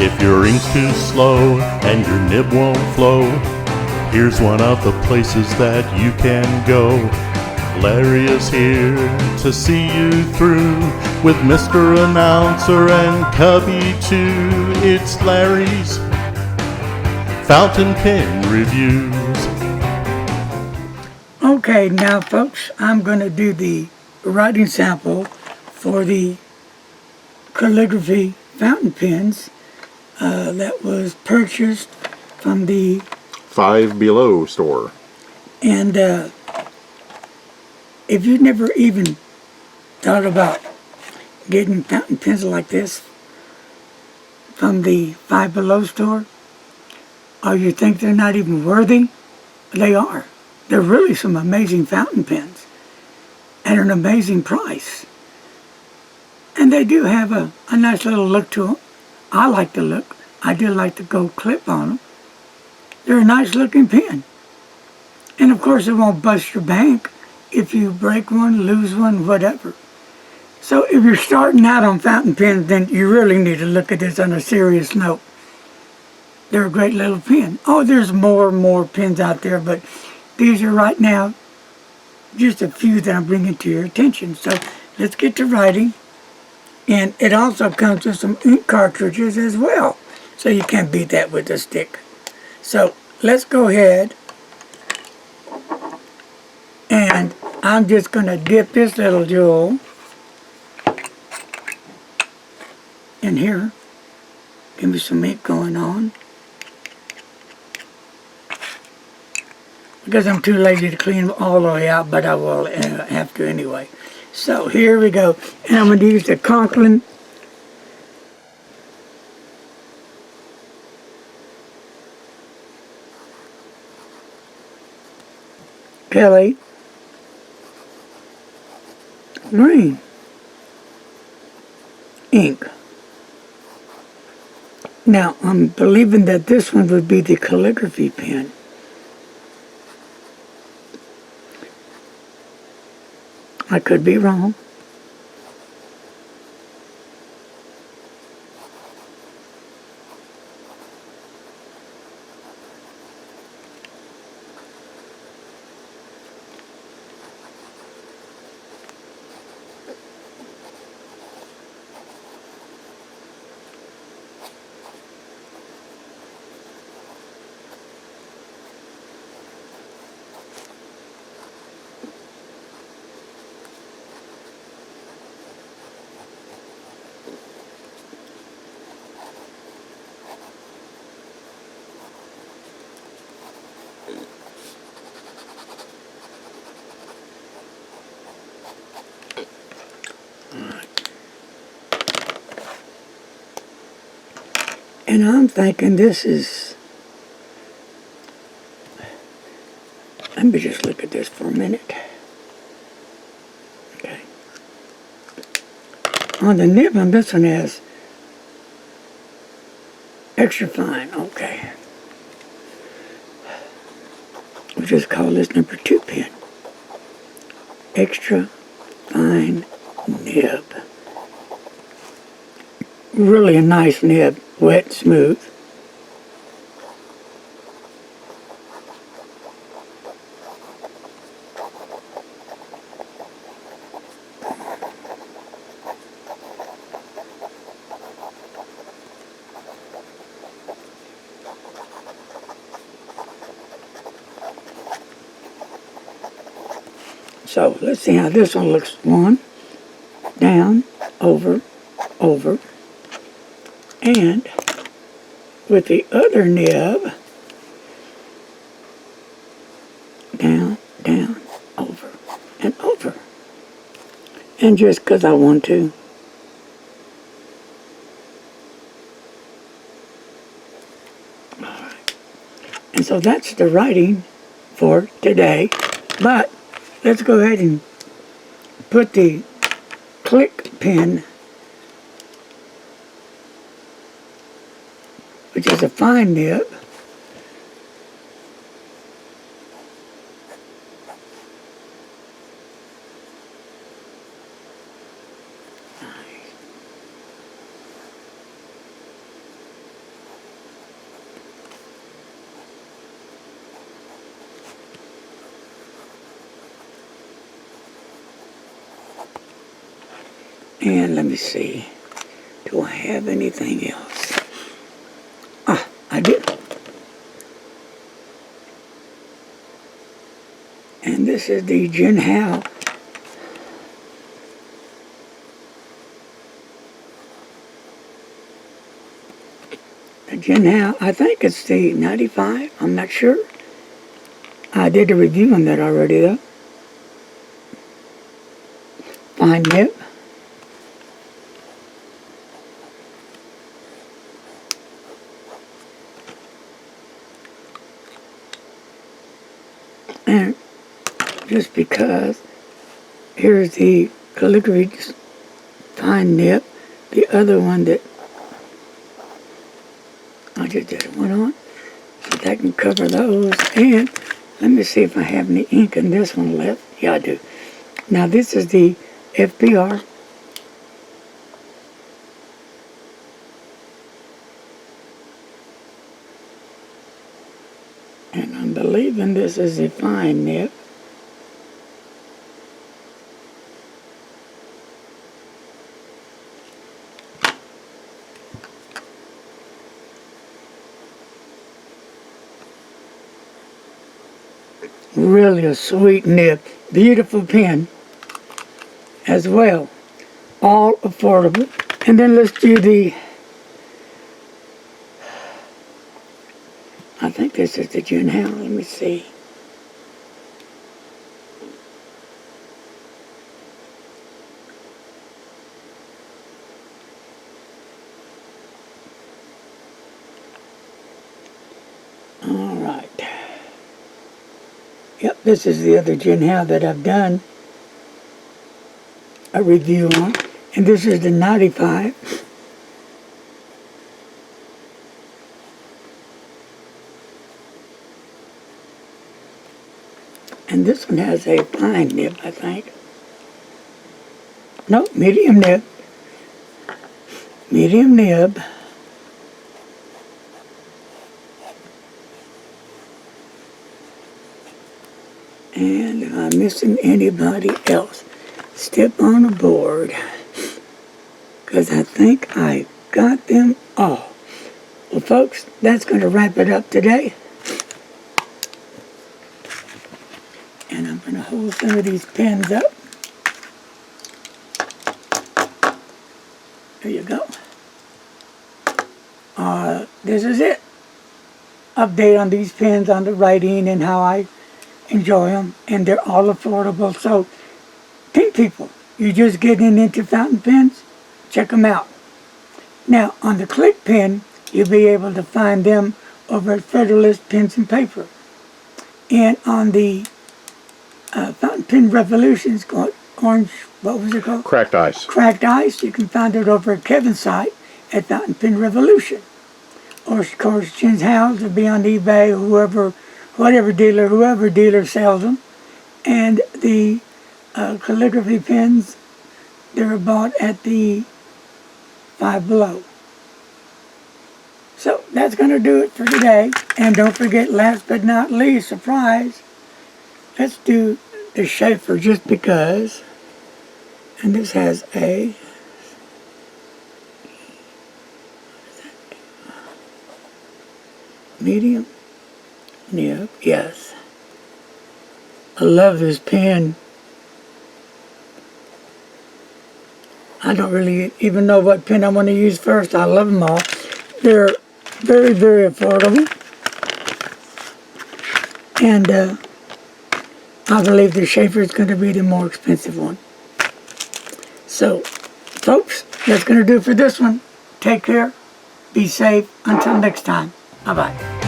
If your ink's too slow and your nib won't flow, here's one of the places that you can go. Larry is here to see you through with Mr. Announcer and Cubby too. It's Larry's Fountain Pen Reviews. Okay, now folks, I'm going to do the writing sample for the Calligraphy fountain pens that was purchased from the Five Below store. And if you've never even thought about getting fountain pens like this from the Five Below store, or you think they're not even worthy, they are. They're really some amazing fountain pens at an amazing price. And they do have a nice little look to them. I like the look. I do like the gold clip on them. They're a nice looking pen. And of course it won't bust your bank if you break one, lose one, whatever. So if you're starting out on fountain pens, then you really need to look at this on a serious note. They're a great little pen. Oh, there's more and more pens out there, but these are right now just a few that I'm bringing to your attention. So let's get to writing. And it also comes with some ink cartridges as well. So you can't beat that with a stick. So let's go ahead. And I'm just going to dip this little jewel in here. Give me some ink going on. Because I'm too lazy to clean them all the way out, but I will have to anyway. So here we go. And I'm going to use the Conklin Kelly Green ink. Now, I'm believing that this one would be the calligraphy pen. I could be wrong. And I'm thinking this is, let me just look at this for a minute. Okay. On the nib on this one has extra fine, okay. We'll just call this number 2 pen. Extra fine nib. Really a nice nib, wet, smooth. So let's see how this one looks. One, down, over, over. And with the other nib, down, down, over, and over. And just because I want to. All right. And so that's the writing for today. But let's go ahead and put the click pen, which is a fine nib, And let me see. Do I have anything else? Ah, I do. And this is the Jin Hao. The Jin Hao, I think it's the 95. I'm not sure. I did a review on that already though. Fine nib. And just because, here's the Calligraphy fine nib. The other one that I just did one on, so that can cover those. And let me see if I have any ink in this one left. Yeah, I do. Now this is the FPR. And I'm believing this is a fine nib. Really a sweet nib. Beautiful pen as well. All affordable. And then let's do the, I think this is the Jin Hao. Let me see. All right. Yep, this is the other Jin Hao that I've done a review on. And this is the 95. And this one has a fine nib, I think. No, medium nib. Medium nib. And if I'm missing anybody else, step on a board. Because I think I got them all. Well, folks, that's going to wrap it up today. And I'm going to hold some of these pens up. There you go. This is it. Update on these pens, on the writing and how I enjoy them. And they're all affordable. So, pen people, you're just getting into fountain pens, check them out. Now, on the click pen, you'll be able to find them over at Federalist Pens and Paper. And on the Fountain Pen Revolutions, orange, what was it called? Cracked ice. Cracked Ice, you can find it over at Kevin's site at Fountain Pen Revolution. Or, of course, Jin Hao's will be on eBay, or whoever dealer sells them. And the calligraphy pens, they're bought at the Five Below. So that's going to do it for today. And don't forget, last but not least, surprise, let's do the Schaefer just because. And this has a medium nib, yes. I love this pen. I don't really even know what pen I want to use first. I love them all. They're very, very affordable. And I believe the Schaefer is going to be the more expensive one. So, folks, that's going to do it for this one. Take care. Be safe. Until next time. Bye-bye.